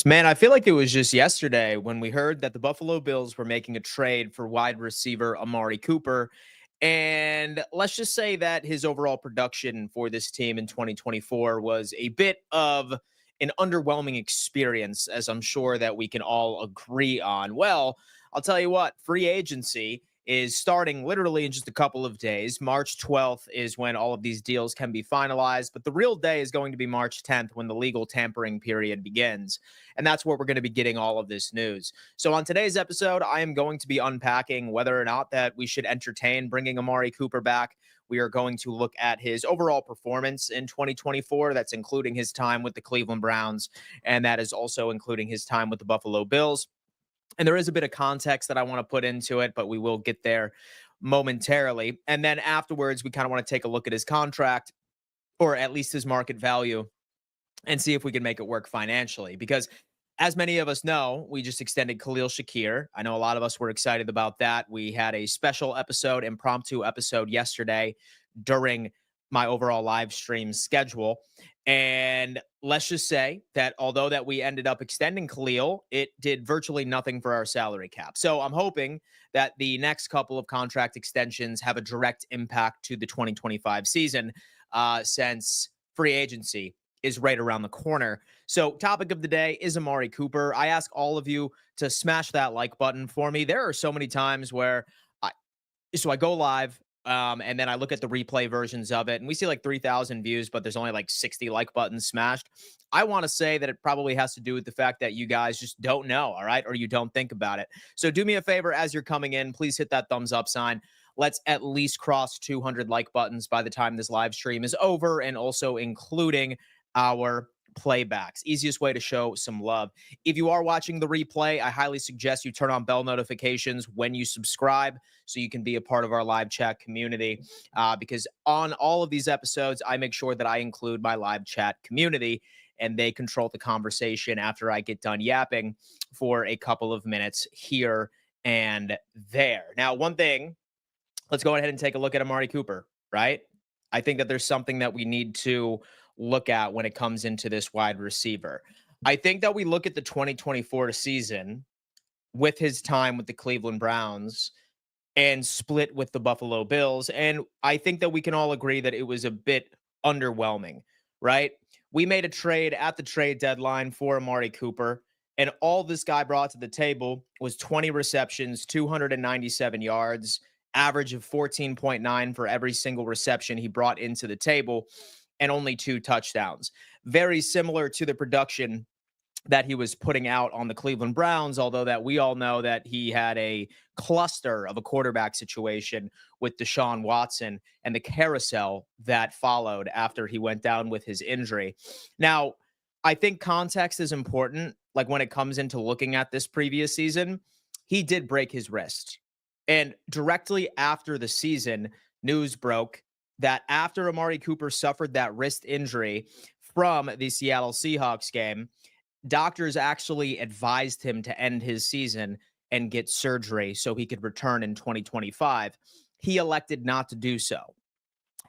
Man, I feel like it was just yesterday when we heard that the Buffalo Bills were making a trade for wide receiver Amari Cooper. And let's just say that his overall production for this team in 2024 was a bit of an underwhelming experience, as I'm sure that we can all agree on. Well, I'll tell you what, free agency is starting literally in just a couple of days. March 12th is when all of these deals can be finalized, but the real day is going to be March 10th when the legal tampering period begins. And that's where we're going to be getting all of this news. So on today's episode, I am going to be unpacking whether or not that we should entertain bringing Amari Cooper back. We are going to look at his overall performance in 2024. That's including his time with the Cleveland Browns, and that is also including his time with the Buffalo Bills. And there is a bit of context that I want to put into it, but we will get there momentarily. And then afterwards, we kind of want to take a look at his contract, or at least his market value, and see if we can make it work financially. Because as many of us know, we just extended Khalil Shakir. I know a lot of us were excited about that. We had a special episode, impromptu episode yesterday during my overall live stream schedule. And let's just say that although that we ended up extending Khalil, it did virtually nothing for our salary cap. So I'm hoping that the next couple of contract extensions have a direct impact to the 2025 season, since free agency is right around the corner. So, topic of the day is Amari Cooper. I ask all of you to smash that like button for me. There are so many times where I go live, and then I look at the replay versions of it, and we see like 3,000 views, but there's only like 60 like buttons smashed. I want to say that it probably has to do with the fact that you guys just don't know, all right, or you don't think about it. So do me a favor as you're coming in, please hit that thumbs up sign. Let's at least cross 200 like buttons by the time this live stream is over, and also including our playbacks. Easiest way to show some love. If you are watching the replay, I highly suggest you turn on bell notifications when you subscribe so you can be a part of our live chat community. Because on all of these episodes, I make sure that I include my live chat community and they control the conversation after I get done yapping for a couple of minutes here and there. Now, one thing, let's go ahead and take a look at Amari Cooper, right? I think that there's something that we need to look at when it comes into this wide receiver. I think that we look at the 2024 season with his time with the Cleveland Browns and split with the Buffalo Bills. And I think that we can all agree that it was a bit underwhelming, right? We made a trade at the trade deadline for Amari Cooper, and all this guy brought to the table was 20 receptions, 297 yards, average of 14.9 for every single reception he brought into the table, and only 2 touchdowns. Very similar to the production that he was putting out on the Cleveland Browns, although that we all know that he had a cluster of a quarterback situation with Deshaun Watson and the carousel that followed after he went down with his injury. Now, I think context is important. Like when it comes into looking at this previous season, he did break his wrist. And directly after the season, news broke that after Amari Cooper suffered that wrist injury from the Seattle Seahawks game, doctors actually advised him to end his season and get surgery so he could return in 2025. He elected not to do so.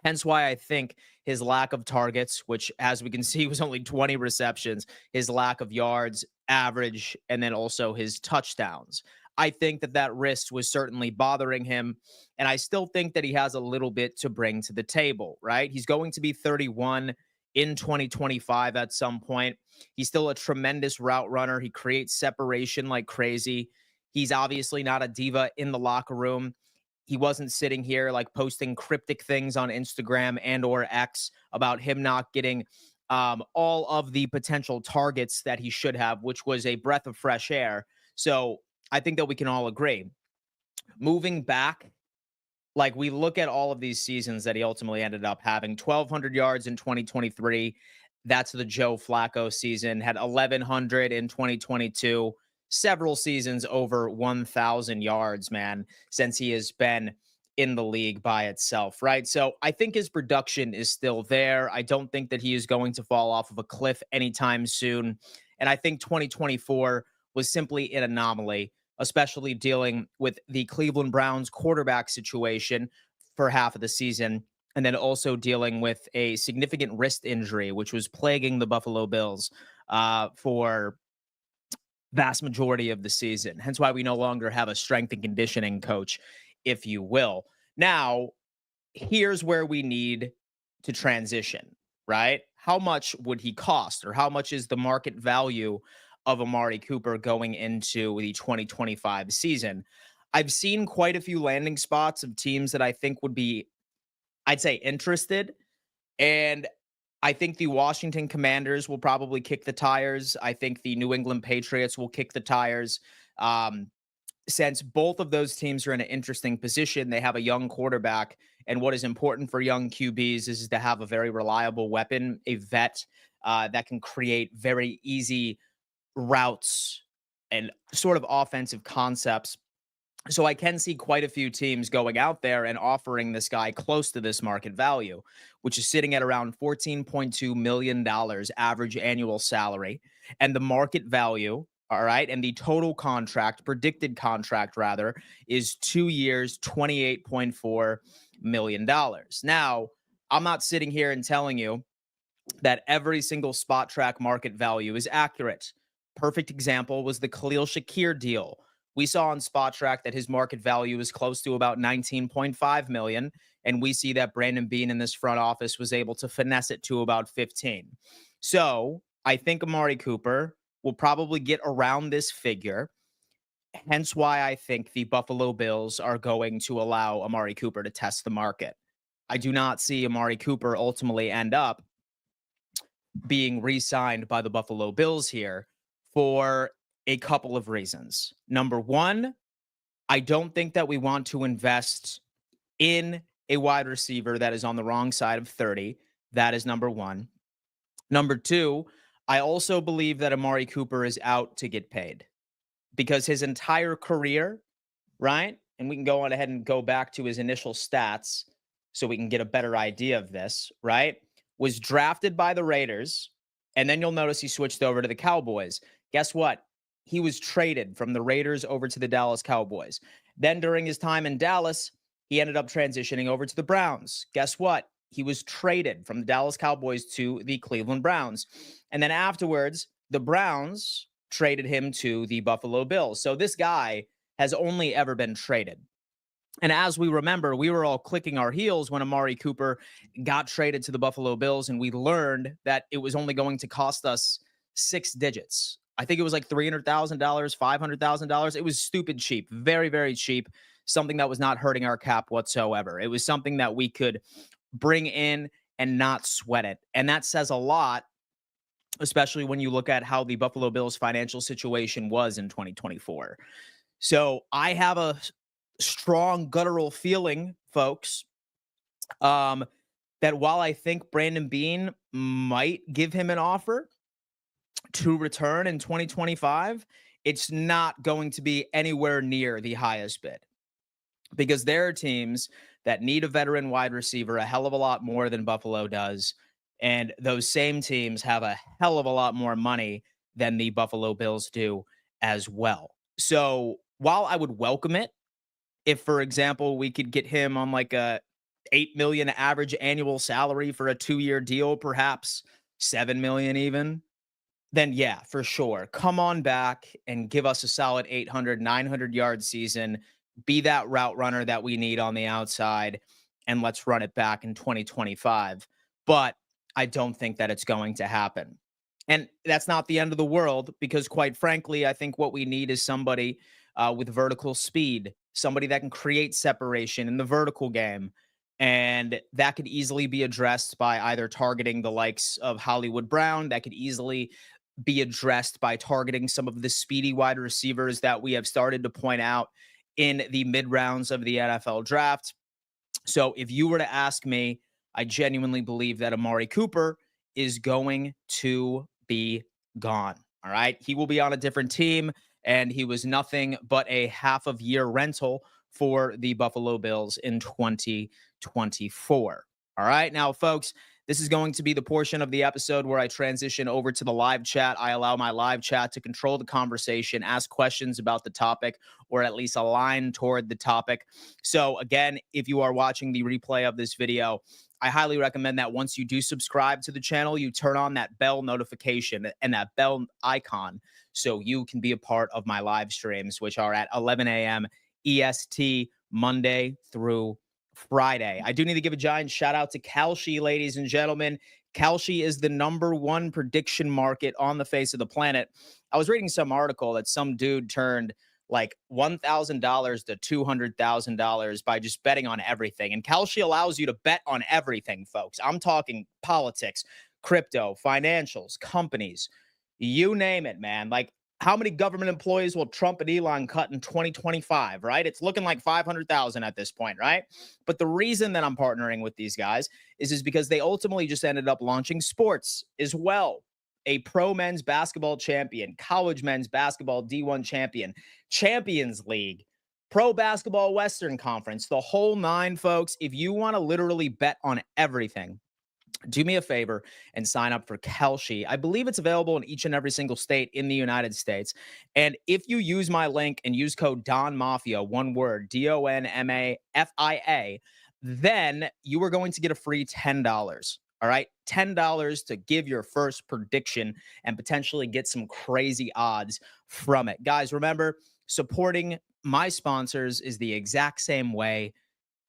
Hence why I think his lack of targets, which as we can see was only 20 receptions, his lack of yards, average, and then also his touchdowns. I think that that wrist was certainly bothering him. And I still think that he has a little bit to bring to the table, right? He's going to be 31 in 2025 at some point. He's still a tremendous route runner. He creates separation like crazy. He's obviously not a diva in the locker room. He wasn't sitting here like posting cryptic things on Instagram and or X about him not getting all of the potential targets that he should have, which was a breath of fresh air. So I think that we can all agree. Moving back, like we look at all of these seasons that he ultimately ended up having 1,200 yards in 2023. That's the Joe Flacco season, had 1,100 in 2022, several seasons over 1,000 yards, man, since he has been in the league by itself, right? So I think his production is still there. I don't think that he is going to fall off of a cliff anytime soon. And I think 2024 was simply an anomaly, especially dealing with the Cleveland Browns quarterback situation for half of the season, and then also dealing with a significant wrist injury, which was plaguing the Buffalo Bills for vast majority of the season. Hence why we no longer have a strength and conditioning coach, if you will. Now, here's where we need to transition, right? How much would he cost, or how much is the market value of Amari Cooper going into the 2025 season? I've seen quite a few landing spots of teams that I think would be, I'd say, interested. And I think the Washington Commanders will probably kick the tires. I think the New England Patriots will kick the tires. Um, since both of those teams are in an interesting position, they have a young quarterback. And what is important for young QBs is to have a very reliable weapon, a vet that can create very easy routes and sort of offensive concepts. So I can see quite a few teams going out there and offering this guy close to this market value, which is sitting at around $14.2 million average annual salary. And the market value, all right, and the total contract, predicted contract rather, is 2 years, $28.4 million. Now, I'm not sitting here and telling you that every single spot track market value is accurate. Perfect example was the Khalil Shakir deal. We saw on Spot Track that his market value is close to about 19.5 million, and we see that Brandon Beane in this front office was able to finesse it to about 15. So I think Amari Cooper will probably get around this figure. Hence why I think the Buffalo Bills are going to allow Amari Cooper to test the market. I do not see Amari Cooper ultimately end up being re-signed by the Buffalo Bills here for a couple of reasons. Number one, I don't think that we want to invest in a wide receiver that is on the wrong side of 30. That is number one. Number two, I also believe that Amari Cooper is out to get paid because his entire career, right? And we can go on ahead and go back to his initial stats so we can get a better idea of this, right? Was drafted by the Raiders, and then you'll notice he switched over to the Cowboys. Guess what? He was traded from the Raiders over to the Dallas Cowboys. Then during his time in Dallas, he ended up transitioning over to the Browns. Guess what? He was traded from the Dallas Cowboys to the Cleveland Browns. And then afterwards, the Browns traded him to the Buffalo Bills. So this guy has only ever been traded. And as we remember, we were all clicking our heels when Amari Cooper got traded to the Buffalo Bills, and we learned that it was only going to cost us 6 digits. I think it was like $300,000, $500,000. It was stupid cheap, very, very cheap, something that was not hurting our cap whatsoever. It was something that we could bring in and not sweat it. And that says a lot, especially when you look at how the Buffalo Bills financial situation was in 2024. So I have a strong guttural feeling, folks, that while I think Brandon Beane might give him an offer to return in 2025, it's not going to be anywhere near the highest bid because there are teams that need a veteran wide receiver a hell of a lot more than Buffalo does. And those same teams have a hell of a lot more money than the Buffalo Bills do as well. So while I would welcome it, if, for example, we could get him on like a 8 million average annual salary for a 2-year deal, perhaps 7 million even, then yeah, for sure. Come on back and give us a solid 800, 900 yard season. Be that route runner that we need on the outside, and let's run it back in 2025. But I don't think that it's going to happen. And that's not the end of the world because, quite frankly, I think what we need is somebody with vertical speed, somebody that can create separation in the vertical game. And that could easily be addressed by either targeting the likes of Hollywood Brown. That could easily be addressed by targeting some of the speedy wide receivers that we have started to point out in the mid rounds of the NFL draft. So if you were to ask me, I genuinely believe that Amari Cooper is going to be gone. All right. He will be on a different team, and he was nothing but a half of year rental for the Buffalo Bills in 2024. All right. Now, folks, this is going to be the portion of the episode where I transition over to the live chat. I allow my live chat to control the conversation, ask questions about the topic, or at least align toward the topic. So again, if you are watching the replay of this video, I highly recommend that once you do subscribe to the channel, you turn on that bell notification and that bell icon so you can be a part of my live streams, which are at 11 a.m. EST, Monday through Friday. I do need to give a giant shout out to Kalshi, ladies and gentlemen. Kalshi is the number one prediction market on the face of the planet. I was reading some article that some dude turned like $1,000 to $200,000 by just betting on everything. And Kalshi allows you to bet on everything, folks. I'm talking politics, crypto, financials, companies, you name it, man. Like, how many government employees will Trump and Elon cut in 2025, right? It's looking like 500,000 at this point, right? But the reason that I'm partnering with these guys is because they ultimately just ended up launching sports as well. A pro men's basketball champion, college men's basketball D1 champion, Champions League, pro basketball Western Conference, the whole nine, folks. If you want to literally bet on everything, do me a favor and sign up for Kalshi. I believe it's available in each and every single state in the United States. And if you use my link and use code Don Mafia, one word, DONMAFIA, then you are going to get a free $10. All right, $10 to give your first prediction and potentially get some crazy odds from it. Guys, remember, supporting my sponsors is the exact same way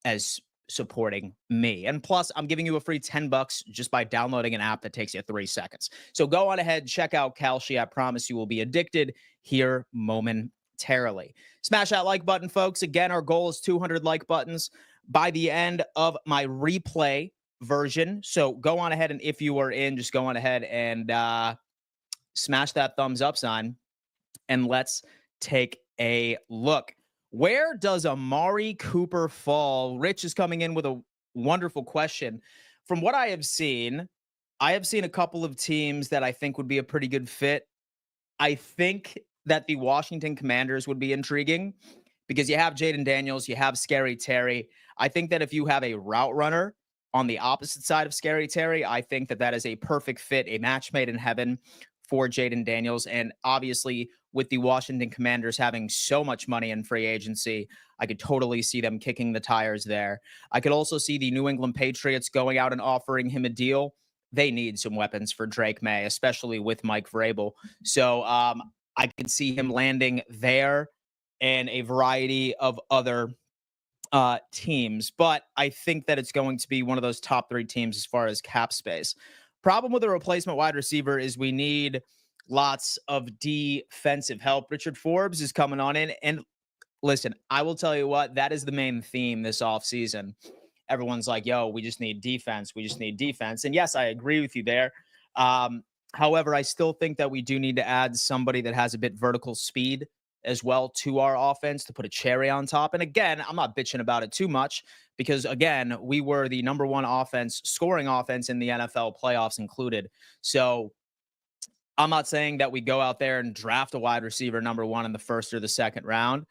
as supporting me. And plus, I'm giving you a free $10 just by downloading an app that takes you 3 seconds. So go on ahead, check out Kalshi. I promise you will be addicted here momentarily. Smash that like button, folks. Again, our goal is 200 like buttons by the end of my replay version. So go on ahead, and if you are in, just go on ahead and smash that thumbs up sign, and let's take a look. Where does Amari Cooper fall? Rich is coming in with a wonderful question. From what I have seen a couple of teams that I think would be a pretty good fit. I think that the Washington Commanders would be intriguing because you have Jaden Daniels, you have Scary Terry. I think that if you have a route runner on the opposite side of Scary Terry, I think that that is a perfect fit, a match made in heaven for Jaden Daniels. And obviously, with the Washington Commanders having so much money in free agency, I could totally see them kicking the tires there. I could also see the New England Patriots going out and offering him a deal. They need some weapons for Drake May, especially with Mike Vrabel. So I could see him landing there and a variety of other teams. But I think that it's going to be one of those top 3 teams as far as cap space. Problem with a replacement wide receiver is we need lots of defensive help. Richard Forbes is coming on in. And listen, I will tell you what, that is the main theme this offseason. Everyone's like, yo, we just need defense. We just need defense. And yes, I agree with you there. However, I still think that we do need to add somebody that has a bit vertical speed as well to our offense to put a cherry on top. And again, I'm not bitching about it too much because, again, we were the number one scoring offense in the NFL, playoffs included. So I'm not saying that we go out there and draft a wide receiver number 1 in the first or the second round.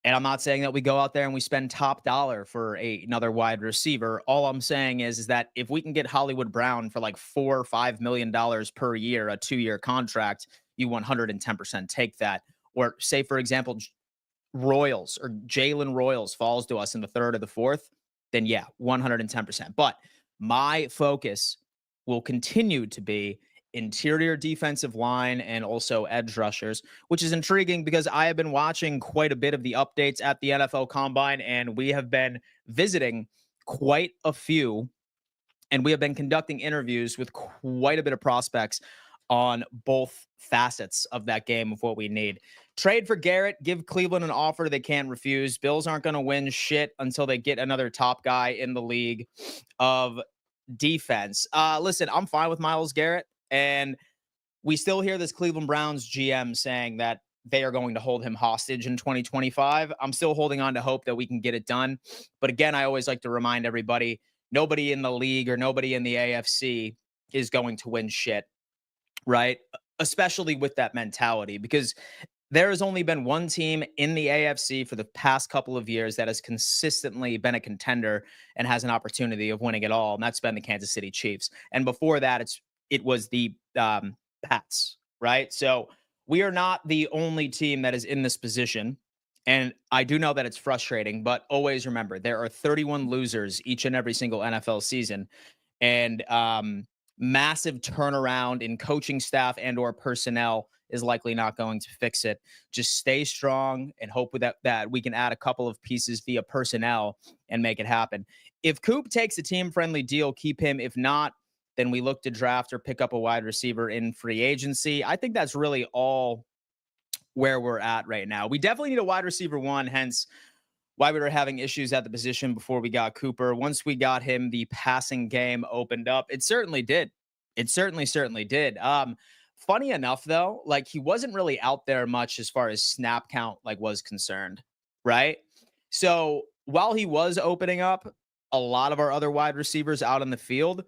And I'm not saying that we go out there and we spend top dollar for another wide receiver. All I'm saying is that if we can get Hollywood Brown for like $4 or $5 million per year, a 2-year contract, you 110% take that. Or say, for example, Royals or Jalen Royals falls to us in the 3rd or the 4th, then yeah, 110%. But my focus will continue to be interior defensive line and also edge rushers, which is intriguing because I have been watching quite a bit of the updates at the NFL Combine, and we have been visiting quite a few, and we have been conducting interviews with quite a bit of prospects on both facets of that game of what we need. Trade for Garrett, give Cleveland an offer they can't refuse. Bills aren't going to win shit until they get another top guy in the league of defense. Listen, I'm fine with Myles Garrett, and we still hear this Cleveland Browns GM saying that they are going to hold him hostage in 2025. I'm still holding on to hope that we can get it done. But again, I always like to remind everybody, nobody in the league or nobody in the AFC is going to win shit, right? Especially with that mentality, because there has only been one team in the AFC for the past couple of years that has consistently been a contender and has an opportunity of winning it all, and that's been the Kansas City Chiefs. And before that, it was the Pats, right? So we are not the only team that is in this position. And I do know that it's frustrating, but always remember there are 31 losers each and every single NFL season. And massive turnaround in coaching staff and or personnel is likely not going to fix it. Just stay strong and hope with that we can add a couple of pieces via personnel and make it happen. If Coop takes a team-friendly deal, keep him. If not, then we look to draft or pick up a wide receiver in free agency. I think that's really all where we're at right now. We definitely need a wide receiver one, hence why we were having issues at the position before we got Cooper. Once we got him, the passing game opened up. It certainly did. It certainly did. Funny enough, though, like he wasn't really out there much as far as snap count like was concerned, right? So while he was opening up a lot of our other wide receivers out on the field,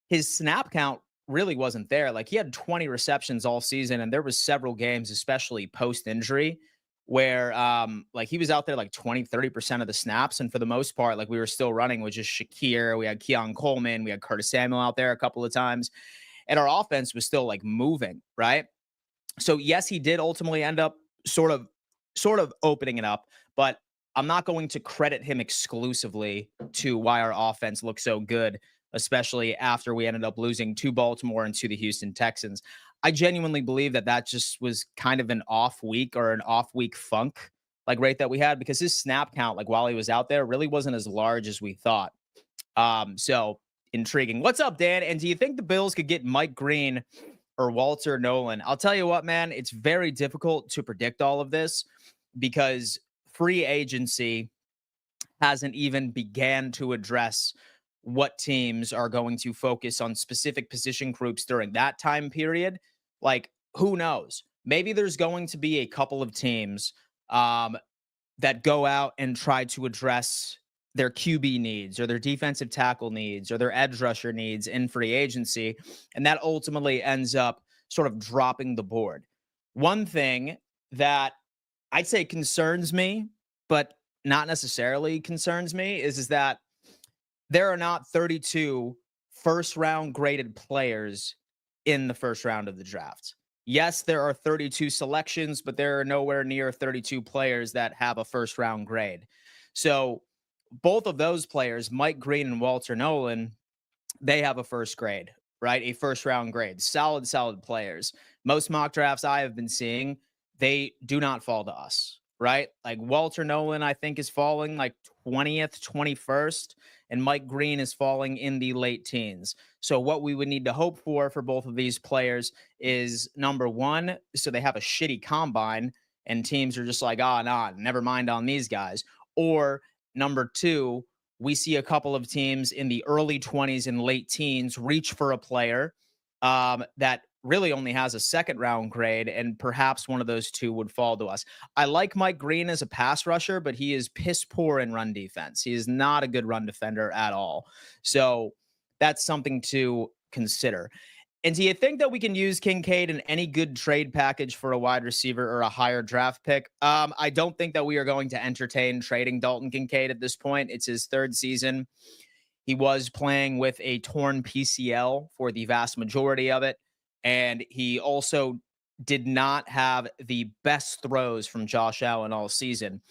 his snap count really wasn't there. Like he had 20 receptions all season, and there was several games, especially post injury, where like he was out there like 20-30% of the snaps. And for the most part, like we were still running with just Shakir. We had Keon Coleman, we had Curtis Samuel out there a couple of times, and our offense was still like moving, right? So yes, he did ultimately end up sort of opening it up, but I'm not going to credit him exclusively to why our offense looked so good, especially after we ended up losing to Baltimore and to the Houston Texans. I genuinely believe that that just was kind of an off week or an off week funk, like rate that we had, because his snap count, like while he was out there, really wasn't as large as we thought. So intriguing. What's up, Dan? And do you think the Bills could get Mike Green or Walter Nolan? I'll tell you what, man, it's very difficult to predict all of this because free agency hasn't even began to address what teams are going to focus on specific position groups during that time period. Like, who knows? Maybe there's going to be a couple of teams um, that go out and try to address their QB needs or their defensive tackle needs or their edge rusher needs in free agency. And that ultimately ends up sort of dropping the board. One thing that I'd say concerns me, but not necessarily concerns me, is that there are not 32 first round graded players in the first round of the draft. Yes, there are 32 selections, but there are nowhere near 32 players that have a first round grade. So both of those players, Mike Green and Walter Nolan, they have a first grade, right? A first round grade. Solid players. Most mock drafts I have been seeing, they do not fall to us, right? Like Walter Nolan, I think, is falling like 20th, 21st, and Mike Green is falling in the late teens. So, what we would need to hope for both of these players is number one, so they have a shitty combine and teams are just like, oh, nah, never mind on these guys. Or number two, we see a couple of teams in the early 20s and late teens reach for a player that really only has a second round grade, and perhaps one of those two would fall to us. I like Mike Green as a pass rusher, but he is piss poor in run defense. He is not a good run defender at all. So that's something to consider. And do you think that we can use Kincaid in any good trade package for a wide receiver or a higher draft pick? I don't think that we are going to entertain trading Dalton Kincaid at this point. It's his third season. He was playing with a torn PCL for the vast majority of it. And he also did not have the best throws from Josh Allen all season.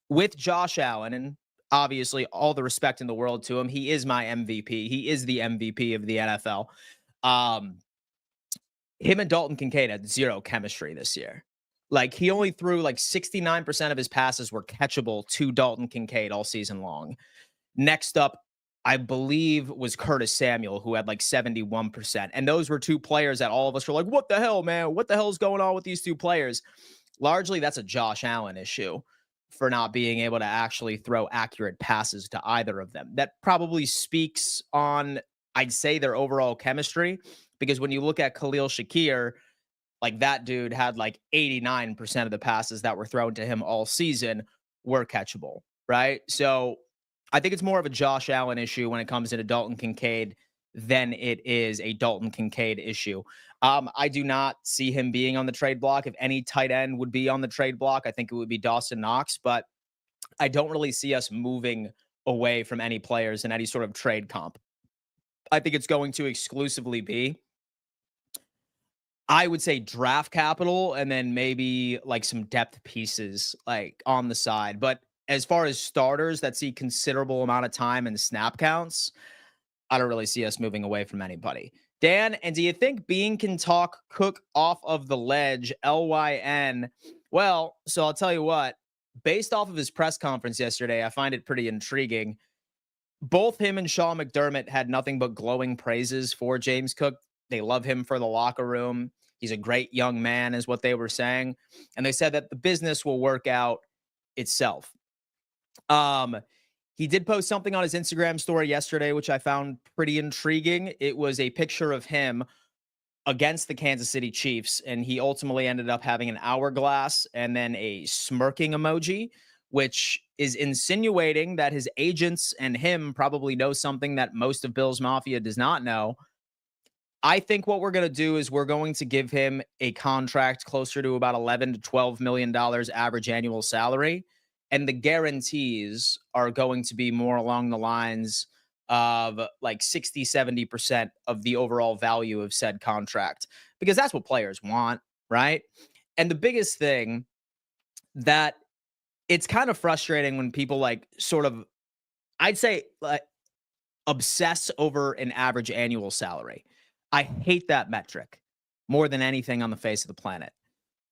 With Josh Allen, and obviously all the respect in the world to him, he is my MVP. He is the MVP of the NFL. Um, him and Dalton Kincaid had zero chemistry this year. Like he only threw like 69% of his passes were catchable to Dalton Kincaid all season long. Next up, I believe, was Curtis Samuel, who had like 71%. And those were two players that all of us were like, what the hell, man? What the hell is going on with these two players? Largely, that's a Josh Allen issue for not being able to actually throw accurate passes to either of them. That probably speaks on, I'd say, their overall chemistry. Because when you look at Khalil Shakir, like that dude had like 89% of the passes that were thrown to him all season were catchable, right? So I think it's more of a Josh Allen issue when it comes into Dalton Kincaid than it is a Dalton Kincaid issue. I do not see him being on the trade block. If any tight end would be on the trade block, I think it would be Dawson Knox, but I don't really see us moving away from any players in any sort of trade comp. I think it's going to exclusively be, I would say, draft capital and then maybe like some depth pieces like on the side. But as far as starters that see considerable amount of time and snap counts, I don't really see us moving away from anybody. Dan, and do you think Bean can talk Cook off of the ledge? LYN. Well, so I'll tell you what, based off of his press conference yesterday, I find it pretty intriguing. Both him and Sean McDermott had nothing but glowing praises for James Cook. They love him for the locker room. He's a great young man, is what they were saying. And they said that the business will work out itself. He did post something on his Instagram story yesterday, which I found pretty intriguing. It was a picture of him against the Kansas City Chiefs, and he ultimately ended up having an hourglass and then a smirking emoji, which is insinuating that his agents and him probably know something that most of Bills Mafia does not know. I think what we're going to do is we're going to give him a contract closer to about $11 to $12 million average annual salary. And the guarantees are going to be more along the lines of like 60, 70% of the overall value of said contract, because that's what players want, right? And the biggest thing that it's kind of frustrating when people like sort of, I'd say, like, obsess over an average annual salary. I hate that metric more than anything on the face of the planet.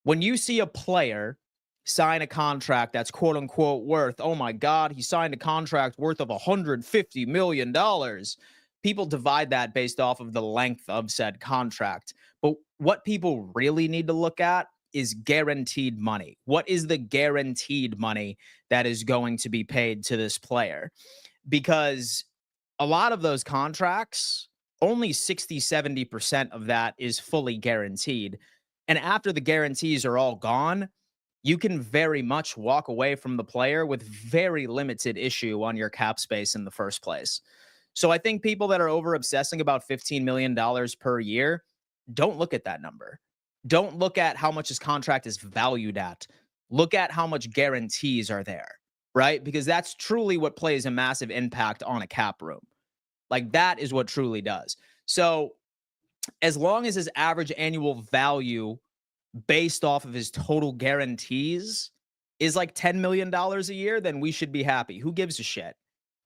When you see a player sign a contract that's quote unquote worth, oh my God, he signed a contract worth of $150 million. People divide that based off of the length of said contract. But what people really need to look at is guaranteed money. What is the guaranteed money that is going to be paid to this player? Because a lot of those contracts, only 60, 70% of that is fully guaranteed. And after the guarantees are all gone, you can very much walk away from the player with very limited issue on your cap space in the first place. So I think people that are over obsessing about $15 million per year, don't look at that number. Don't look at how much his contract is valued at. Look at how much guarantees are there, right? Because that's truly what plays a massive impact on a cap room. Like that is what truly does. So as long as his average annual value based off of his total guarantees is like $10 million a year, then we should be happy. Who gives a shit?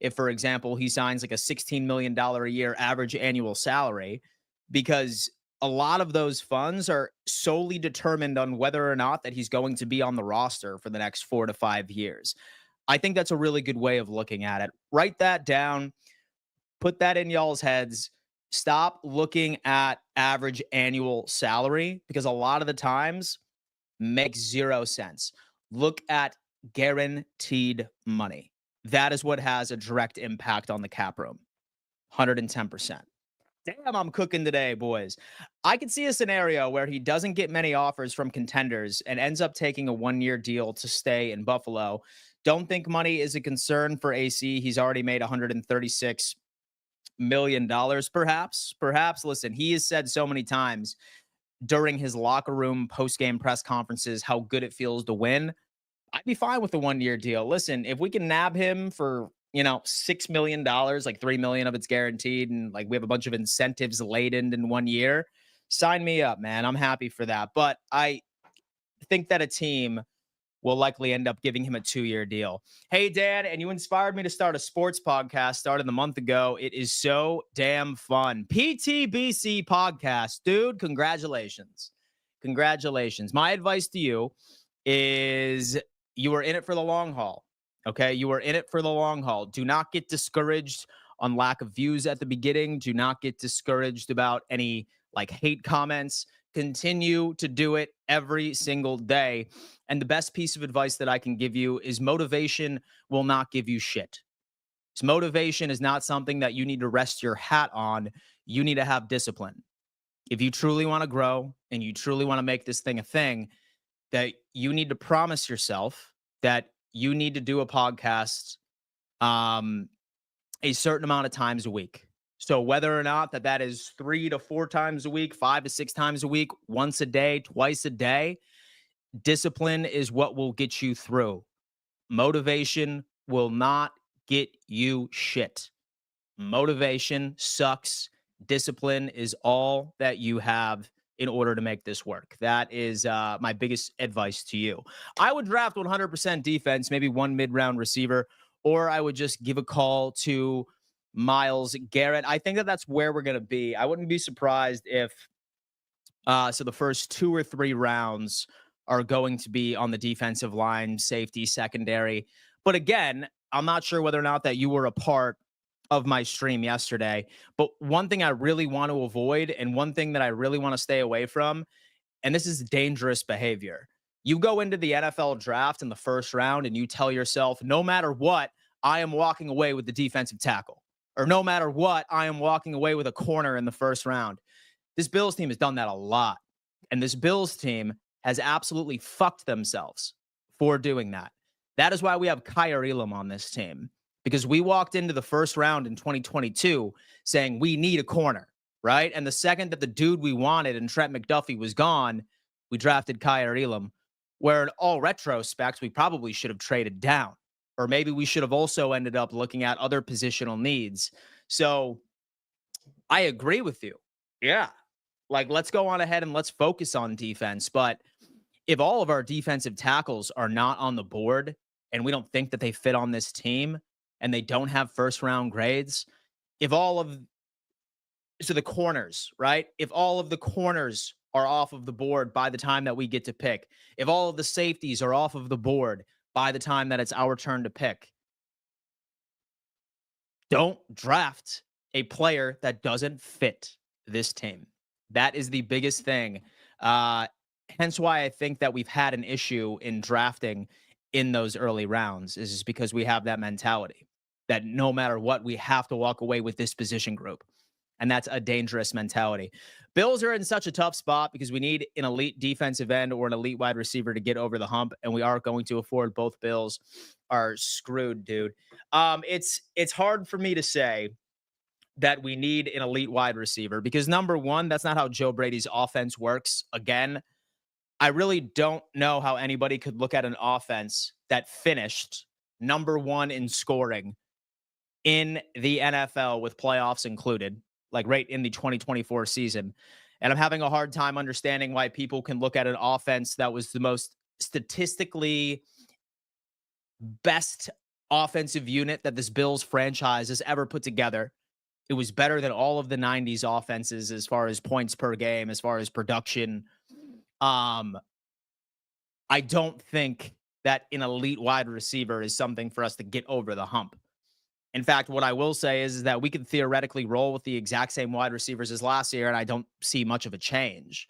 If, for example, he signs like a $16 million a year average annual salary, because a lot of those funds are solely determined on whether or not that he's going to be on the roster for the next 4 to 5 years. I think that's a really good way of looking at it. Write that down. Put that in y'all's heads. Stop looking at average annual salary, because a lot of the times makes zero sense. Look at guaranteed money. That is what has a direct impact on the cap room. 110%. Damn, I'm cooking today, boys. I could see a scenario where he doesn't get many offers from contenders and ends up taking a 1-year deal to stay in Buffalo. Don't think money is a concern for AC. He's already made $136 million, perhaps. Listen, he has said so many times during his locker room post-game press conferences how good it feels to win. I'd be fine with a 1-year deal. Listen, if we can nab him for, $6 million, like $3 million of it's guaranteed, and like we have a bunch of incentives laden in 1 year, sign me up, man. I'm happy for that. But I think that a team will likely end up giving him a 2-year deal. Hey, Dan, and you inspired me to start a sports podcast started a month ago. It is so damn fun. PTBC podcast, dude. Congratulations. My advice to you is you are in it for the long haul. Okay. You are in it for the long haul. Do not get discouraged on lack of views at the beginning. Do not get discouraged about any like hate comments. Continue to do it every single day. And the best piece of advice that I can give you is motivation will not give you shit. So motivation is not something that you need to rest your hat on. You need to have discipline. If you truly want to grow and you truly want to make this thing a thing, that you need to promise yourself that you need to do a podcast a certain amount of times a week. So whether or not that is 3 to 4 times a week, 5 to 6 times a week, once a day, twice a day, discipline is what will get you through. Motivation will not get you shit. Motivation sucks. Discipline is all that you have in order to make this work. That is my biggest advice to you. I would draft 100% defense, maybe one mid-round receiver, or I would just give a call to Myles Garrett. I think that that's where we're going to be. I wouldn't be surprised if so the first 2 or 3 rounds are going to be on the defensive line, safety, secondary. But again, I'm not sure whether or not that you were a part of my stream yesterday. But one thing I really want to avoid and one thing that I really want to stay away from, and this is dangerous behavior. You go into the NFL draft in the first round and you tell yourself, no matter what, I am walking away with the defensive tackle. Or no matter what, I am walking away with a corner in the first round. This Bills team has done that a lot. And this Bills team has absolutely fucked themselves for doing that. That is why we have Kyer Elam on this team, because we walked into the first round in 2022 saying we need a corner, right? And the second that the dude we wanted and Trent McDuffie was gone, we drafted Kyer Elam, where in all retrospects, we probably should have traded down. Or maybe we should have also ended up looking at other positional needs. So I agree with you. Yeah. Like, let's go on ahead and let's focus on defense. But if all of our defensive tackles are not on the board and we don't think that they fit on this team and they don't have first round grades, if all of so the corners, right? If all of the corners are off of the board by the time that we get to pick, if all of the safeties are off of the board by the time that it's our turn to pick, don't draft a player that doesn't fit this team. That is the biggest thing. Hence why I think that we've had an issue in drafting in those early rounds is just because we have that mentality that no matter what, we have to walk away with this position group. And that's a dangerous mentality. Bills are in such a tough spot because we need an elite defensive end or an elite wide receiver to get over the hump, and we aren't going to afford both. Bills are screwed, dude. It's hard for me to say that we need an elite wide receiver because, number one, that's not how Joe Brady's offense works. Again, I really don't know how anybody could look at an offense that finished number one in scoring in the NFL with playoffs included, like right in the 2024 season. And I'm having a hard time understanding why people can look at an offense that was the most statistically best offensive unit that this Bills franchise has ever put together. It was better than all of the 90s offenses as far as points per game, as far as production. I don't think that an elite wide receiver is something for us to get over the hump. In fact, what I will say is that we could theoretically roll with the exact same wide receivers as last year, and I don't see much of a change.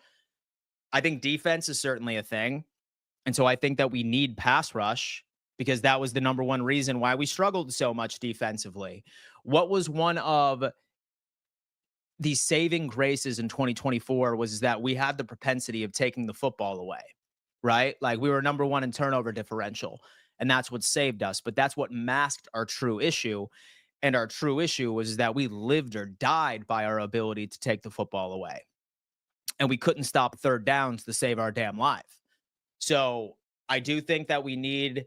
I think defense is certainly a thing. And so I think that we need pass rush because that was the number one reason why we struggled so much defensively. What was one of the saving graces in 2024 was that we had the propensity of taking the football away, right? Like we were number one in turnover differential, and that's what saved us. But that's what masked our true issue. And our true issue was that we lived or died by our ability to take the football away. And we couldn't stop third downs to save our damn life. So I do think that we need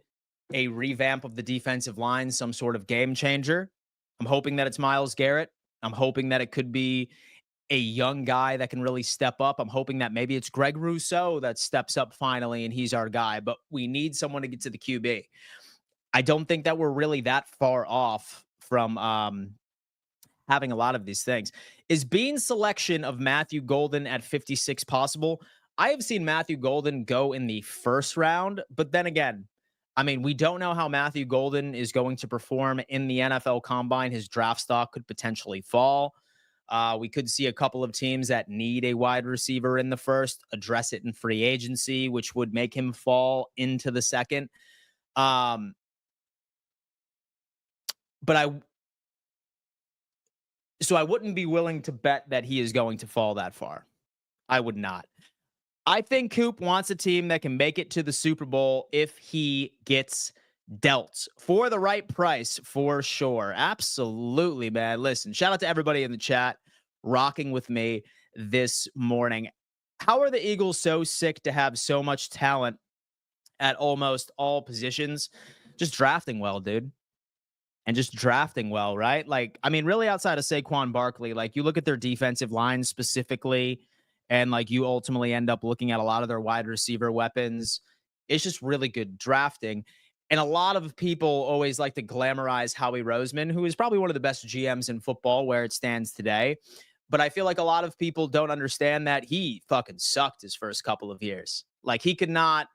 a revamp of the defensive line, some sort of game changer. I'm hoping that it's Myles Garrett. I'm hoping that it could be a young guy that can really step up. I'm hoping that maybe it's Greg Rousseau that steps up finally and he's our guy, but we need someone to get to the QB. I don't think that we're really that far off from having a lot of these things. Is Bean's selection of Matthew Golden at 56 possible? I have seen Matthew Golden go in the first round, but then again, I mean, we don't know how Matthew Golden is going to perform in the NFL Combine. His draft stock could potentially fall. We could see a couple of teams that need a wide receiver in the first address it in free agency, which would make him fall into the second. But I wouldn't be willing to bet that he is going to fall that far. I would not. I think Coop wants a team that can make it to the Super Bowl if he gets dealt for the right price, for sure. Absolutely, man. Listen, shout out to everybody in the chat rocking with me this morning. How are the Eagles so sick to have so much talent at almost all positions? Just drafting well, dude. And just drafting well, right? Like, I mean, really outside of Saquon Barkley, like you look at their defensive line specifically, and like you ultimately end up looking at a lot of their wide receiver weapons. It's just really good drafting. And a lot of people always like to glamorize Howie Roseman, who is probably one of the best GMs in football where it stands today. But I feel like a lot of people don't understand that he fucking sucked his first couple of years. Like, he could not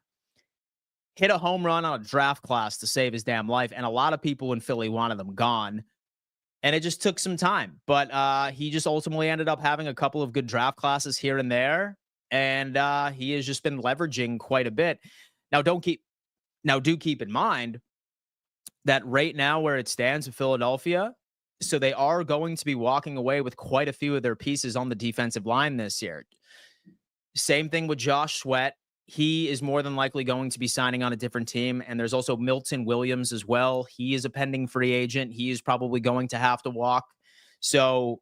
hit a home run on a draft class to save his damn life. And a lot of people in Philly wanted him gone. And it just took some time. But he just ultimately ended up having a couple of good draft classes here and there. And he has just been leveraging quite a bit. Now, do keep in mind that right now where it stands in Philadelphia, so they are going to be walking away with quite a few of their pieces on the defensive line this year. Same thing with Josh Sweat. He is more than likely going to be signing on a different team. And there's also Milton Williams as well. He is a pending free agent. He is probably going to have to walk. So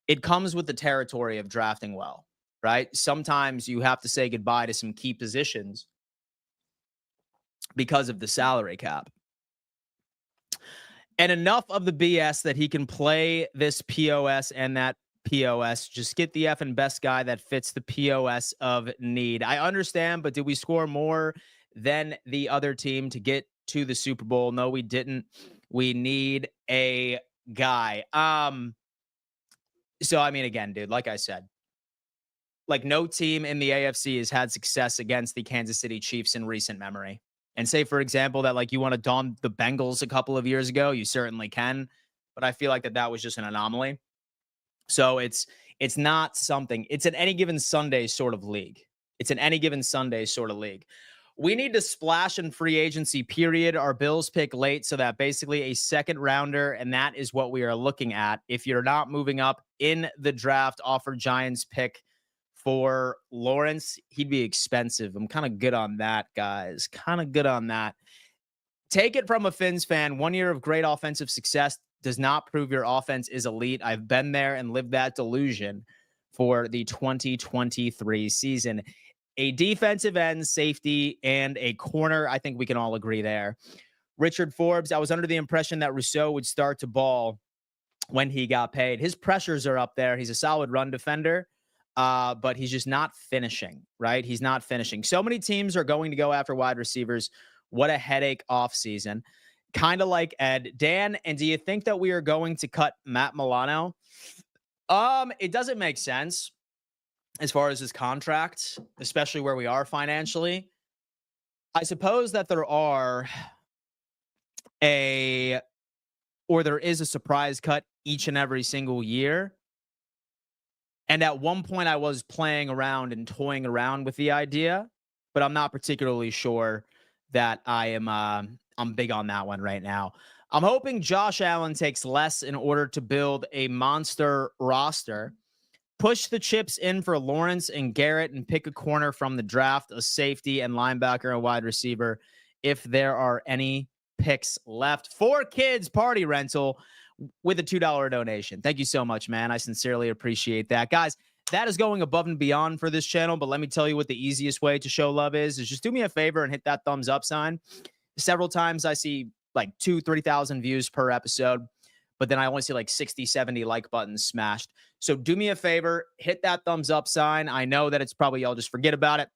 it comes with the territory of drafting well, right? Sometimes you have to say goodbye to some key positions because of the salary cap. And enough of the BS that he can play this POS and that POS. Just get the effing best guy that fits the POS of need. I understand, but did we score more than the other team to get to the Super Bowl? No, we didn't. We need a guy. So, I mean, again, dude, like I said, like no team in the AFC has had success against the Kansas City Chiefs in recent memory. And say, for example, that like you want to dawn the Bengals a couple of years ago, you certainly can. But I feel like that was just an anomaly. So it's not something. It's an any given Sunday sort of league. It's an any given Sunday sort of league. We need to splash in free agency, period. Our Bills pick late, so that basically a second rounder, and that is what we are looking at. If you're not moving up in the draft, offer Giants pick for Lawrence. He'd be expensive. I'm kind of good on that, guys. Kind of good on that. Take it from a Fins fan. 1 year of great offensive success does not prove your offense is elite. I've been there and lived that delusion for the 2023 season. A defensive end, safety, and a corner. I think we can all agree there. Richard Forbes, I was under the impression that Rousseau would start to ball when he got paid. His pressures are up there. He's a solid run defender, but he's just not finishing, right? He's not finishing. So many teams are going to go after wide receivers. What a headache offseason. Kind of like Ed. Dan, and do you think that we are going to cut Matt Milano? It doesn't make sense as far as his contract, especially where we are financially. I suppose that there is a surprise cut each and every single year. And at one point I was playing around and toying around with the idea, but I'm not particularly sure that I'm big on that one right now. I'm hoping Josh Allen takes less in order to build a monster roster. Push the chips in for Lawrence and Garrett and pick a corner from the draft, a safety and linebacker and wide receiver if there are any picks left. 4 kids party rental with a $2 donation. Thank you so much, man. I sincerely appreciate that. Guys, that is going above and beyond for this channel, but let me tell you what the easiest way to show love is just do me a favor and hit that thumbs up sign. Several times I see like 2,000-3,000 views per episode, but then I only see like 60-70 like buttons smashed. So do me a favor, hit that thumbs up sign. I know that it's probably y'all just forget about it.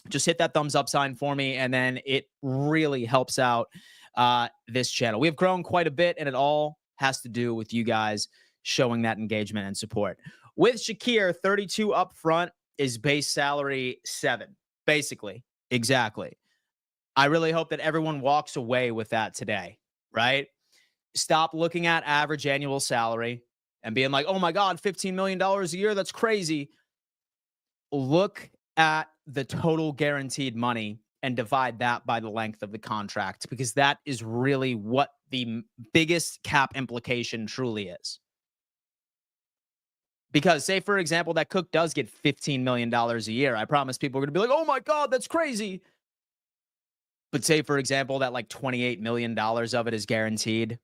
Just hit that thumbs up sign for me, and then it really helps out this channel. We have grown quite a bit, and it all has to do with you guys showing that engagement and support. With Shakir, 32 up front is base salary 7, basically. Exactly. I really hope that everyone walks away with that today, right? Stop looking at average annual salary and being like, oh my God, $15 million a year, that's crazy. Look at the total guaranteed money and divide that by the length of the contract, because that is really what the biggest cap implication truly is. Because say, for example, that Cook does get $15 million a year. I promise people are going to be like, oh my God, that's crazy. But say, for example, that like $28 million of it is guaranteed.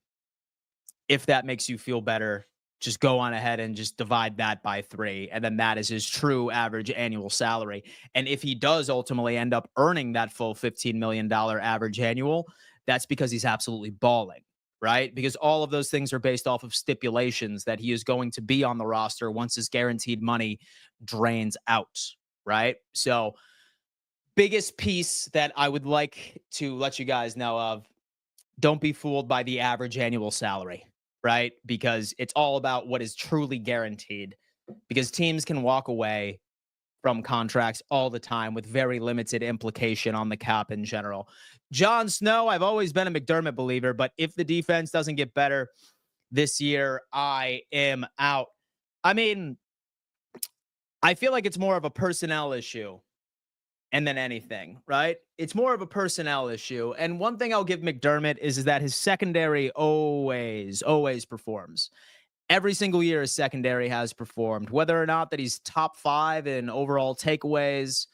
If that makes you feel better, just go on ahead and just divide that by 3. And then that is his true average annual salary. And if he does ultimately end up earning that full $15 million average annual, that's because he's absolutely balling, right? Because all of those things are based off of stipulations that he is going to be on the roster once his guaranteed money drains out, right? So Biggest piece that I would like to let you guys know of, don't be fooled by the average annual salary, right? Because it's all about what is truly guaranteed. Because teams can walk away from contracts all the time with very limited implication on the cap in general. Jon Snow, I've always been a McDermott believer, but if the defense doesn't get better this year, I am out. I mean, I feel like it's more of a personnel issue and than anything, right? It's more of a personnel issue. And one thing I'll give McDermott is that his secondary always performs. Every single year his secondary has performed, whether or not that he's top 5 in overall takeaways,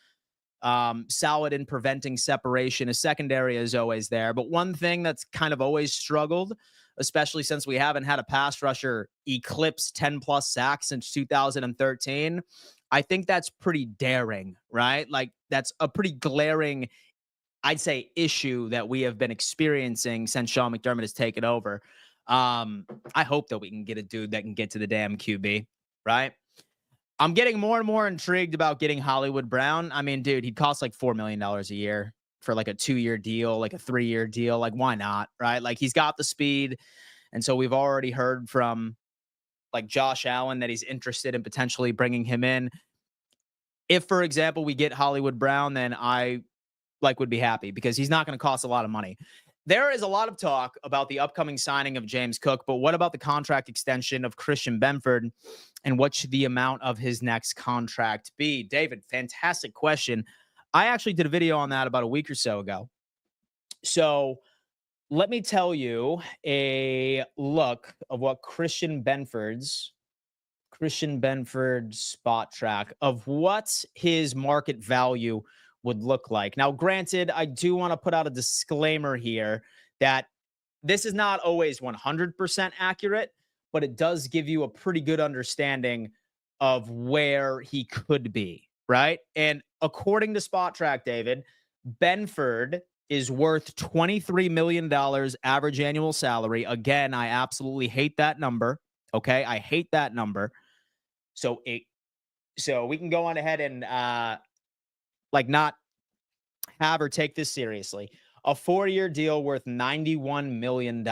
solid in preventing separation. His secondary is always there. But one thing that's kind of always struggled, especially since we haven't had a pass rusher eclipse 10 plus sacks since 2013, I think that's pretty daring, right? Like that's a pretty glaring, I'd say, issue that we have been experiencing since Sean McDermott has taken over. I hope that we can get a dude that can get to the damn QB, right? I'm getting more and more intrigued about getting Hollywood Brown. I mean, dude, he'd cost like $4 million a year for like a 2-year deal, like a 3-year deal. Like, why not? Right? Like, he's got the speed. And so we've already heard from like Josh Allen that he's interested in potentially bringing him in. If, for example, we get Hollywood Brown, then I would be happy because he's not going to cost a lot of money. There is a lot of talk about the upcoming signing of James Cook, but what about the contract extension of Christian Benford, and what should the amount of his next contract be? David, fantastic question. I actually did a video on that about a week or so ago. So let me tell you a look of what Christian Benford's spot track of what his market value would look like. Now, granted, I do want to put out a disclaimer here that this is not always 100% accurate, but it does give you a pretty good understanding of where he could be, right? And according to Spot Track, David, Benford is worth $23 million average annual salary. Again, I absolutely hate that number. Okay, I hate that number. So we can go on ahead and not have or take this seriously. A 4-year deal worth $91 million,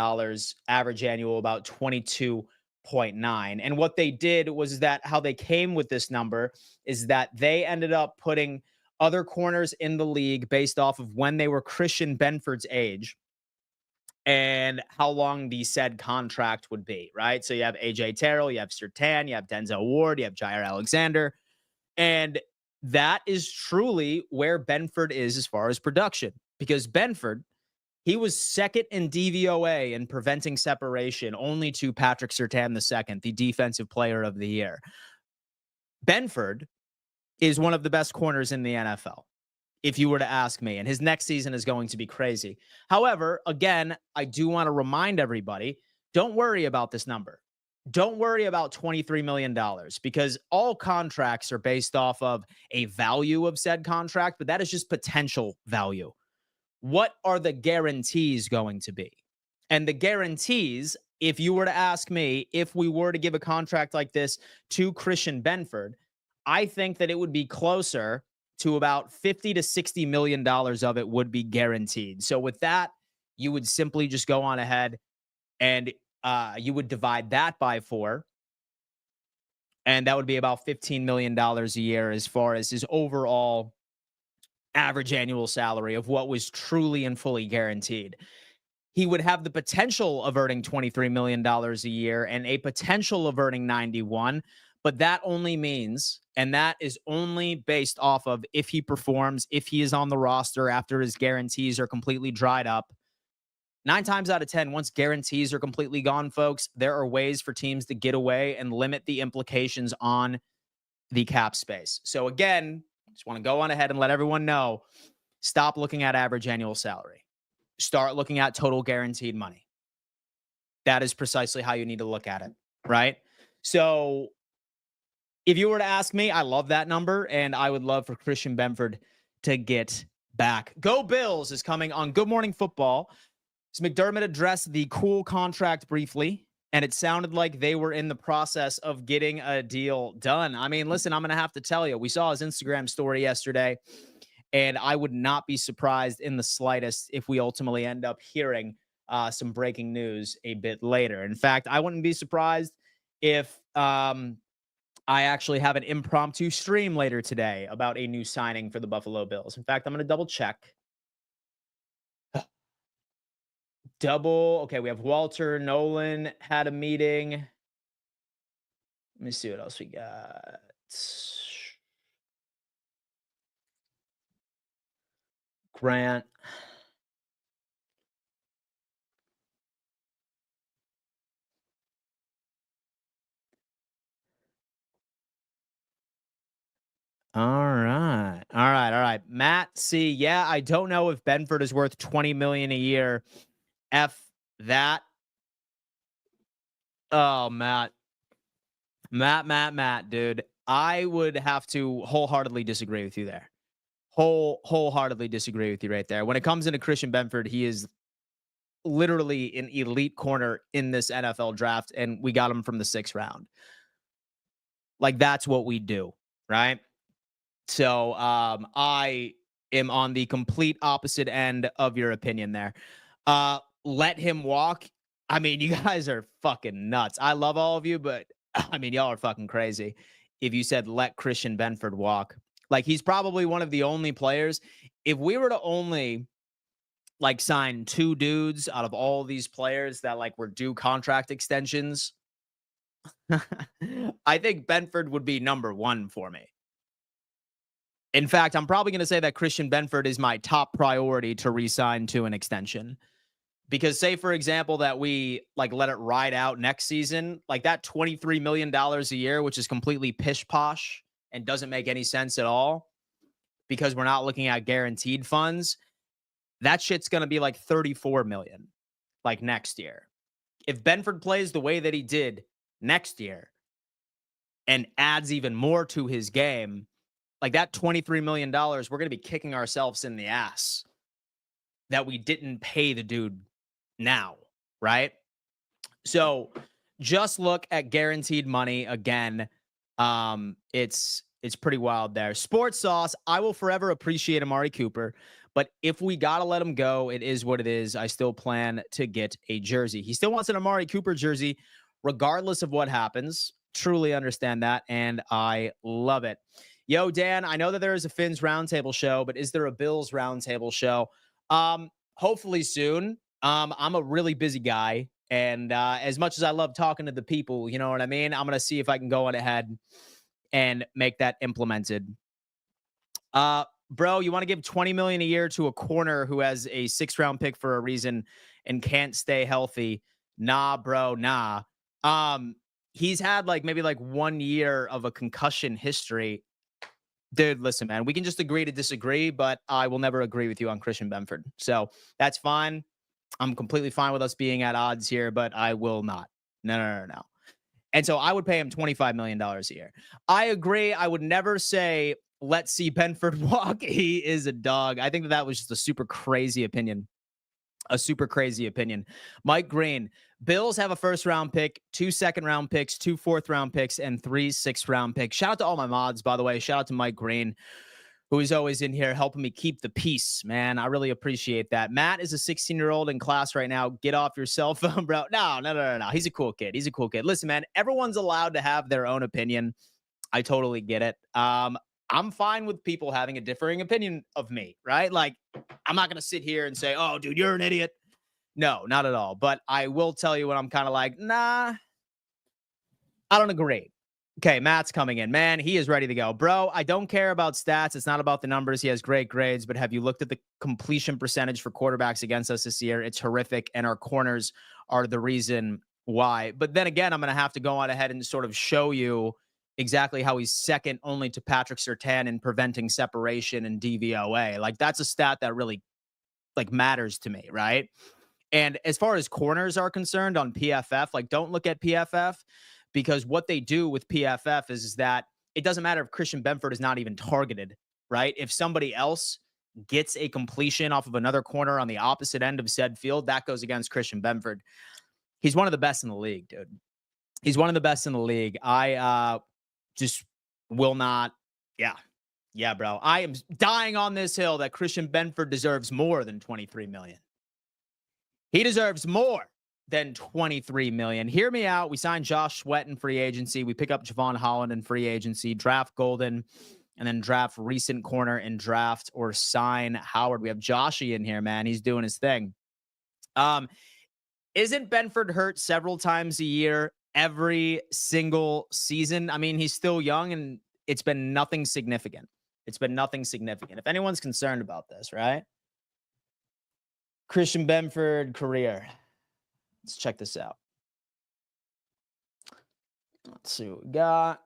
average annual about 22.9. And what they did was that how they came with this number is that they ended up putting other corners in the league based off of when they were Christian Benford's age and how long the said contract would be, right? So you have AJ Terrell, you have Surtain, you have Denzel Ward, you have Jair Alexander, and that is truly where Benford is as far as production, because Benford, he was second in DVOA in preventing separation, only to Patrick Surtain II, the defensive player of the year. Benford is one of the best corners in the NFL, if you were to ask me, and his next season is going to be crazy. However, again, I do want to remind everybody, don't worry about this number. Don't worry about $23 million because all contracts are based off of a value of said contract, but that is just potential value. What are the guarantees going to be? And the guarantees, if you were to ask me, if we were to give a contract like this to Christian Benford, I think that it would be closer to about $50 to $60 million of it would be guaranteed. So with that, you would simply just go on ahead and you would divide that by 4, and that would be about $15 million a year as far as his overall average annual salary of what was truly and fully guaranteed. He would have the potential of earning $23 million a year and a potential of earning 91, but that only means, and that is only based off of if he performs, if he is on the roster after his guarantees are completely dried up. 9 times out of 10, once guarantees are completely gone, folks, there are ways for teams to get away and limit the implications on the cap space. So again, just want to go on ahead and let everyone know, stop looking at average annual salary. Start looking at total guaranteed money. That is precisely how you need to look at it, right? So if you were to ask me, I love that number, and I would love for Christian Benford to get back. Go Bills is coming on Good Morning Football. So McDermott addressed the cool contract briefly, and it sounded like they were in the process of getting a deal done. I mean, listen, I'm going to have to tell you, we saw his Instagram story yesterday, And I would not be surprised in the slightest if we ultimately end up hearing some breaking news a bit later. In fact, I wouldn't be surprised if I actually have an impromptu stream later today about a new signing for the Buffalo Bills. In fact, I'm going to double check. Okay, we have Walter Nolan had a meeting. Let me see what else we got. Grant. All right. All right. All right. Matt C. Yeah, I don't know if Benford is worth 20 million a year. F that. Oh, Matt. Matt, dude. I would have to wholeheartedly disagree with you there. Wholeheartedly disagree with you right there. When it comes into Christian Benford, he is literally an elite corner in this NFL draft, and we got him from the 6th round. Like, that's what we do, right? So I am on the complete opposite end of your opinion there. Let him walk. I mean, you guys are fucking nuts. I love all of you, but I mean, y'all are fucking crazy. If you said let Christian Benford walk, like he's probably one of the only players. If we were to only like sign 2 dudes out of all these players that like were due contract extensions, I think Benford would be number 1 for me. In fact, I'm probably going to say that Christian Benford is my top priority to re-sign to an extension. Because say, for example, that we like let it ride out next season, like that $23 million a year, which is completely pish posh and doesn't make any sense at all because we're not looking at guaranteed funds. That shit's going to be like 34 million like next year. If Benford plays the way that he did next year and adds even more to his game, like that $23 million, we're going to be kicking ourselves in the ass that we didn't pay the dude now, right? So just look at guaranteed money again. It's pretty wild there. Sports Sauce, I will forever appreciate Amari Cooper, but if we got to let him go, it is what it is. I still plan to get a jersey. He still wants an Amari Cooper jersey, regardless of what happens. Truly understand that, and I love it. Yo, Dan, I know that there is a Finns Roundtable show, but is there a Bills Roundtable show? Hopefully soon. I'm a really busy guy, and as much as I love talking to the people, you know what I mean? I'm going to see if I can go on ahead and make that implemented. Bro, you want to give 20 million a year to a corner who has a 6th round pick for a reason and can't stay healthy? Nah, bro, nah. He's had like maybe like 1 year of a concussion history. Dude, listen, man, we can just agree to disagree, but I will never agree with you on Christian Benford. So that's fine. I'm completely fine with us being at odds here, but I will not. No. And so I would pay him $25 million a year. I agree. I would never say, let's see Benford walk. He is a dog. I think that was just a super crazy opinion. Mike Green, Bills have a 1st round pick, 2 2nd round picks, 2 4th round picks, and 3 6th round picks. Shout out to all my mods, by the way. Shout out to Mike Green, who is always in here helping me keep the peace, man. I really appreciate that. Matt is a 16-year-old in class right now. Get off your cell phone, bro. No. He's a cool kid. Listen, man, everyone's allowed to have their own opinion. I totally get it. I'm fine with people having a differing opinion of me, right? Like, I'm not going to sit here and say, oh, dude, you're an idiot. No, not at all. But I will tell you when I'm kind of like, nah, I don't agree. Okay, Matt's coming in. Man, he is ready to go. Bro, I don't care about stats. It's not about the numbers. He has great grades, but have you looked at the completion percentage for quarterbacks against us this year? It's horrific, and our corners are the reason why. But then again, I'm going to have to go on ahead and sort of show you exactly how he's second only to Patrick Surtain in preventing separation and DVOA. Like, that's a stat that really, like, matters to me, right? And as far as corners are concerned on PFF, like, don't look at PFF, because what they do with PFF is that it doesn't matter if Christian Benford is not even targeted, right? If somebody else gets a completion off of another corner on the opposite end of said field, that goes against Christian Benford. He's one of the best in the league, dude. He's one of the best in the league. I just will not. Yeah. Yeah, bro. I am dying on this hill that Christian Benford deserves more than 23 million. He deserves more than 23 million. Hear me out. We signed Josh Sweat in free agency. We pick up Javon Holland in free agency, draft Golden, and then draft recent corner and draft or sign Howard. We have Joshy in here, man. He's doing his thing. Isn't Benford hurt several times a year, every single season? I mean, he's still young, and it's been nothing significant. It's been nothing significant. If anyone's concerned about this, right? Christian Benford career. Let's check this out. Let's see what we got.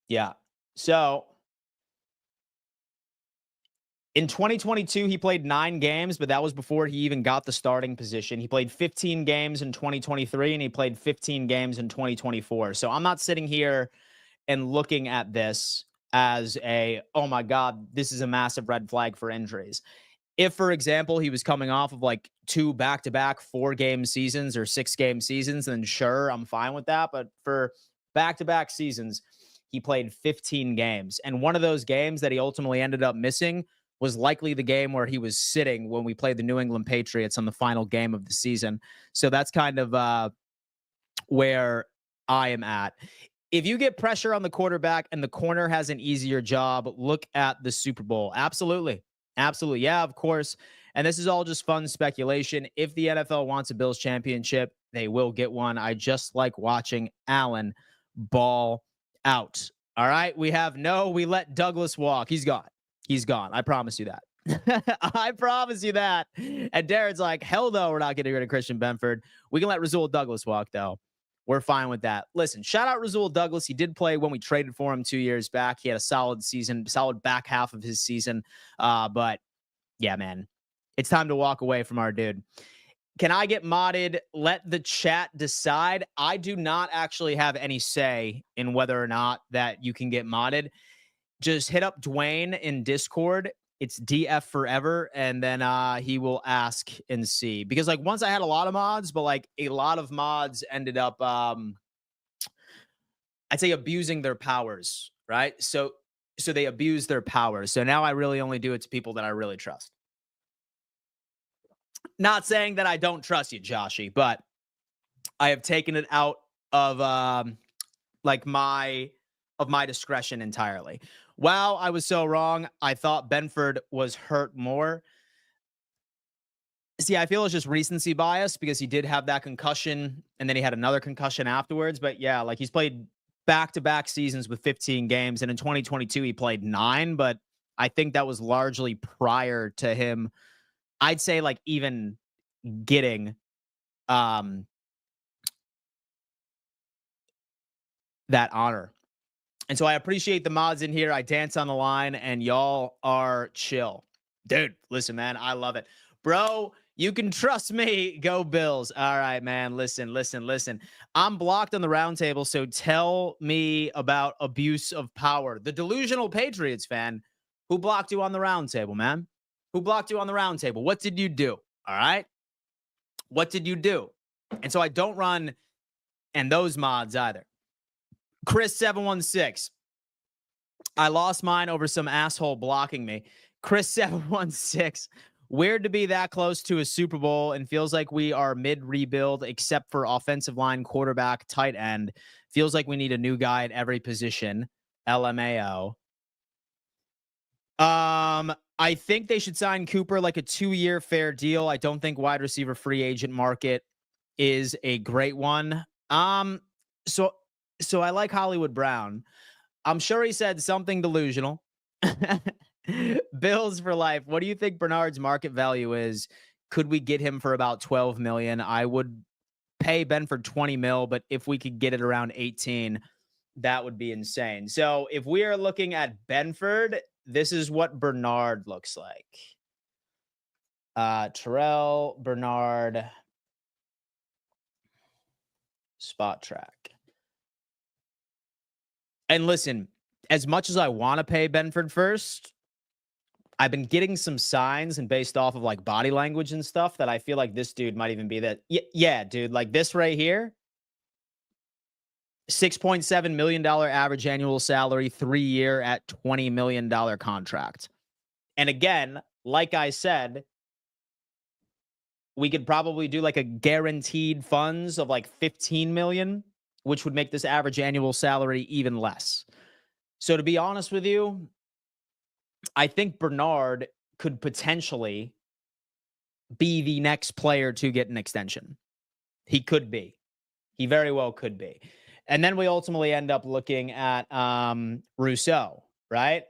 Yeah. So in 2022, he played 9 games, but that was before he even got the starting position. He played 15 games in 2023, and he played 15 games in 2024. So I'm not sitting here and looking at this as oh my God, this is a massive red flag for injuries. If, for example, he was coming off of like 2 back-to-back 4-game seasons or 6-game seasons, then sure, I'm fine with that. But for back-to-back seasons, he played 15 games. And one of those games that he ultimately ended up missing was likely the game where he was sitting when we played the New England Patriots on the final game of the season. So that's kind of where I am at. If you get pressure on the quarterback and the corner has an easier job, look at the Super Bowl. Absolutely. Absolutely. Yeah, of course. And this is all just fun speculation. If the NFL wants a Bills championship, they will get one. I just like watching Allen ball out. All right. We let Douglas walk. He's gone. He's gone. I promise you that. I promise you that. And Darren's like, hell no, we're not getting rid of Christian Benford. We can let Rasul Douglas walk, though. We're fine with that. Listen, shout out Rasul Douglas. He did play when we traded for him 2 years back. He had a solid season, solid back half of his season. But yeah, man, it's time to walk away from our dude. Can I get modded? Let the chat decide. I do not actually have any say in whether or not that you can get modded. Just hit up Dwayne in Discord. It's DF forever, and then he will ask and see. Because like once I had a lot of mods, but like a lot of mods ended up I'd say abusing their powers, right? So they abuse their powers. So now I really only do it to people that I really trust. Not saying that I don't trust you, Joshy, but I have taken it out of my discretion entirely. Wow, I was so wrong. I thought Benford was hurt more. See, I feel it's just recency bias because he did have that concussion and then he had another concussion afterwards. But yeah, like he's played back-to-back seasons with 15 games. And in 2022, he played 9. But I think that was largely prior to him, I'd say, like even getting that honor. And so I appreciate the mods in here. I dance on the line and y'all are chill. Dude, listen, man, I love it. Bro, you can trust me. Go Bills. All right, man. Listen. I'm blocked on the roundtable, so tell me about abuse of power. The delusional Patriots fan who blocked you on the roundtable, man. Who blocked you on the roundtable? What did you do? All right? What did you do? And so I don't run and those mods either. Chris716. I lost mine over some asshole blocking me. Chris716. Weird to be that close to a Super Bowl and feels like we are mid-rebuild except for offensive line, quarterback, tight end. Feels like we need a new guy at every position. LMAO. I think they should sign Cooper like a 2-year fair deal. I don't think wide receiver free agent market is a great one. So I like Hollywood Brown. I'm sure he said something delusional. Bills for life. What do you think Bernard's market value is? Could we get him for about 12 million? I would pay Benford 20 mil, but if we could get it around 18, that would be insane. So if we are looking at Benford, this is what Bernard looks like. Terrell Bernard spot track. And listen, as much as I want to pay Benford first, I've been getting some signs and based off of like body language and stuff that I feel like this dude might even be that. Yeah, dude, like this right here. $6.7 million average annual salary, 3-year at $20 million contract. And again, like I said, we could probably do like a guaranteed funds of like 15 million, which would make this average annual salary even less. So to be honest with you, I think Bernard could potentially be the next player to get an extension. He could be. He very well could be. And then we ultimately end up looking at Rousseau, right?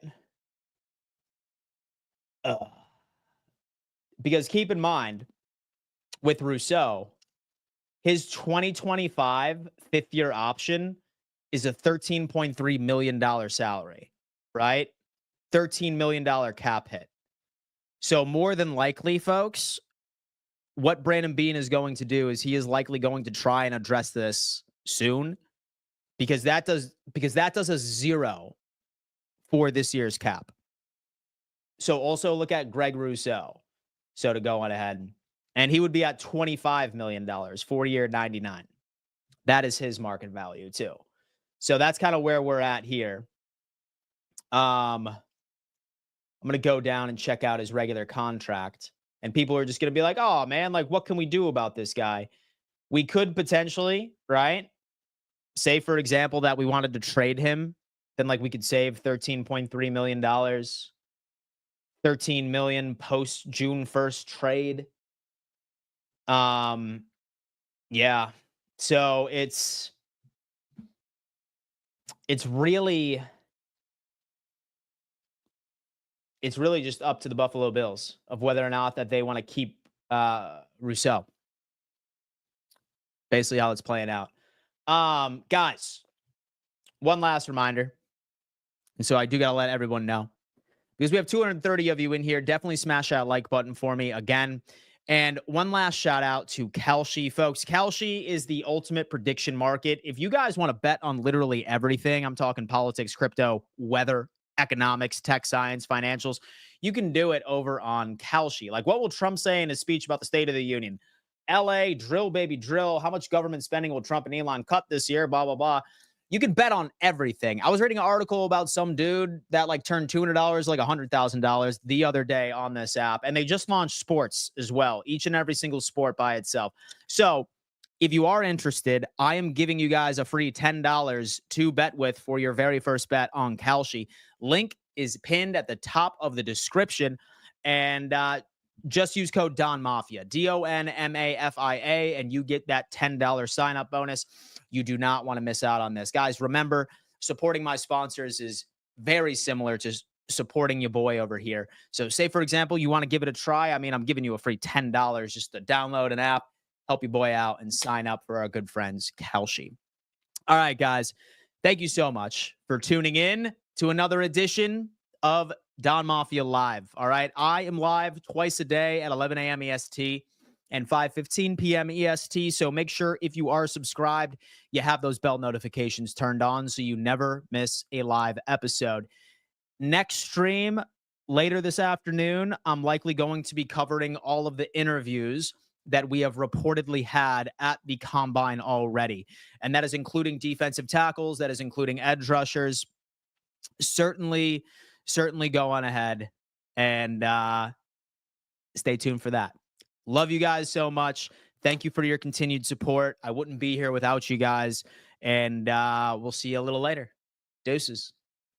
Ugh. Because keep in mind, with Rousseau, his 2025 fifth-year option is a $13.3 million salary, right? $13 million cap hit. So more than likely, folks, what Brandon Beane is going to do is he is likely going to try and address this soon, because that does a zero for this year's cap. So also look at Greg Rousseau. So to go on ahead, and he would be at $25 million, 4-year, 99. That is his market value too. So that's kind of where we're at here. I'm going to go down and check out his regular contract. And people are just going to be like, oh, man, like, what can we do about this guy? We could potentially, right? Say, for example, that we wanted to trade him. Then, like, we could save $13.3 million. $13 million post June 1st trade. Yeah. So it's really just up to the Buffalo Bills of whether or not that they want to keep Rousseau. Basically how it's playing out. Guys, one last reminder. And so I do got to let everyone know, because we have 230 of you in here. Definitely smash that like button for me again. And one last shout out to Kalshi, folks. Kalshi is the ultimate prediction market. If you guys want to bet on literally everything, I'm talking politics, crypto, weather, economics, tech science, financials, you can do it over on Kalshi. Like, what will Trump say in his speech about the State of the Union? LA, drill, baby, drill. How much government spending will Trump and Elon cut this year? Blah, blah, blah. You can bet on everything. I was reading an article about some dude that like turned $200 like $100,000 the other day on this app. And they just launched sports as well, each and every single sport by itself. So if you are interested, I am giving you guys a free $10 to bet with for your very first bet on Kalshi. Link is pinned at the top of the description. And just use code DONMAFIA, DONMAFIA, and you get that $10 sign-up bonus. You do not want to miss out on this. Guys, remember, supporting my sponsors is very similar to supporting your boy over here. So say, for example, you want to give it a try. I mean, I'm giving you a free $10 just to download an app, help your boy out, and sign up for our good friends, Kalshi. All right, guys, thank you so much for tuning in to another edition of Don Mafia Live. All right, I am live twice a day at 11 a.m. EST and 5:15 p.m. EST. So make sure if you are subscribed, you have those bell notifications turned on so you never miss a live episode. Next stream later this afternoon, I'm likely going to be covering all of the interviews that we have reportedly had at the combine already. And that is including defensive tackles, that is including edge rushers. Certainly go on ahead and stay tuned for that. Love you guys so much. Thank you for your continued support. I wouldn't be here without you guys. And we'll see you a little later. Deuces.